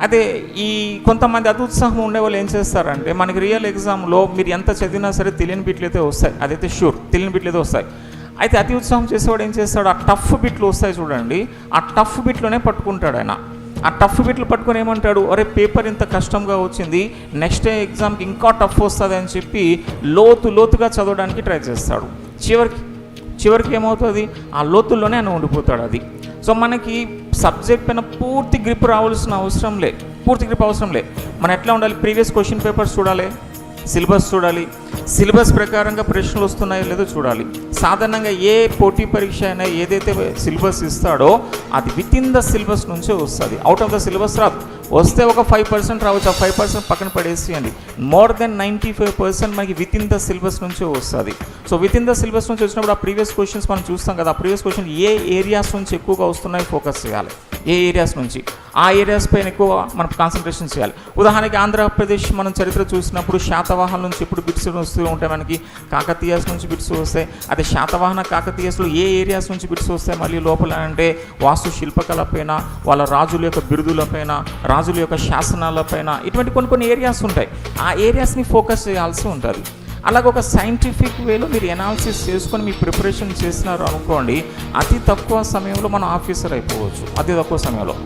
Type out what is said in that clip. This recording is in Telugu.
అదే ఈ కొంతమంది అత్యుత్సాహం ఉండే వాళ్ళు ఏం చేస్తారంటే, మనకి రియల్ ఎగ్జామ్లో మీరు ఎంత చదివినా సరే తెలియని బిట్లు అయితే వస్తాయి, అదైతే షూర్, తెలియని బిట్లు అయితే వస్తాయి. అయితే అతి ఉత్సాహం చేసేవాడు ఏం చేస్తాడు, ఆ టఫ్ బిట్లు వస్తాయి చూడండి, ఆ టఫ్ బిట్లోనే పట్టుకుంటాడు ఆయన. ఆ టఫ్ బిట్లు పట్టుకొని ఏమంటాడు, అరే పేపర్ ఇంత కష్టంగా వచ్చింది, నెక్స్ట్ ఎగ్జామ్కి ఇంకా టఫ్ వస్తుంది అని చెప్పి లోతుగా చదవడానికి ట్రై చేస్తాడు. చివరికి ఏమవుతుంది, ఆ లోతుల్లోనే ఆయన ఉండిపోతాడు. అది సో మనకి సబ్జెక్ట్ పైన పూర్తి గ్రిప్ అవసరం లే. మనం ఎట్లా ఉండాలి, ప్రీవియస్ క్వశ్చన్ పేపర్స్ చూడాలి, సిలబస్ చూడాలి, సిలబస్ ప్రకారంగా ప్రశ్నలు వస్తున్నాయో లేదో చూడాలి. సాధారణంగా ఏ పోటీ పరీక్ష అయినా ఏదైతే సిలబస్ ఇస్తాడో అది విత్ ఇన్ ద సిలబస్ నుంచే వస్తుంది, అవుట్ ఆఫ్ ద సిలబస్ రాదు. వస్తే ఒక 5% రావచ్చు, ఆ 5% పక్కన పడేసేయండి. మోర్ దెన్ 95% మనకి విత్ ఇన్ ద సిలబస్ నుంచే వస్తుంది. So with in the syllabus నుంచి వచ్చినప్పుడు ఆ ప్రీవియస్ క్వశ్చన్స్ మనం చూస్తాం కదా, ఆ ప్రీవియస్ క్వశ్చన్ ఏ ఏరియాస్ నుంచి ఎక్కువగా వస్తున్నాయో ఫోకస్ చేయాలి, ఏ ఏరియాస్ నుంచి, ఆ ఏరియాస్ పైన ఎక్కువ మనం కాన్సన్ట్రేషన్ చేయాలి. ఉదాహరణకి ఆంధ్రప్రదేశ్ మనం చరిత్ర చూసినప్పుడు శాతవాహన నుంచి ఎప్పుడు బిట్స్ వస్తూ ఉంటాయి, మనకి కాకతీయాస్ నుంచి బిట్స్ వస్తాయి. అదే శాతవాహన కాకతీయాస్లో ఏ ఏరియాస్ నుంచి బిట్స్ వస్తాయి మళ్ళీ లోపల అంటే వాస్తు శిల్పకళ పైన, వాళ్ళ రాజుల యొక్క బిరుదుల పైన, రాజుల యొక్క శాసనాల పైన, ఇటువంటి కొన్ని ఏరియాస్ ఉంటాయి. ఆ ఏరియాస్ని ఫోకస్ చేయాల్సి ఉంటుంది. అలాగే ఒక సైంటిఫిక్ వేలో మీరు ఎనాలిసిస్ చేసుకొని మీ ప్రిపరేషన్ చేసినారు అనుకోండి, అతి తక్కువ సమయంలో మనం ఆఫీసర్ అయిపోవచ్చు, అతి తక్కువ సమయంలో.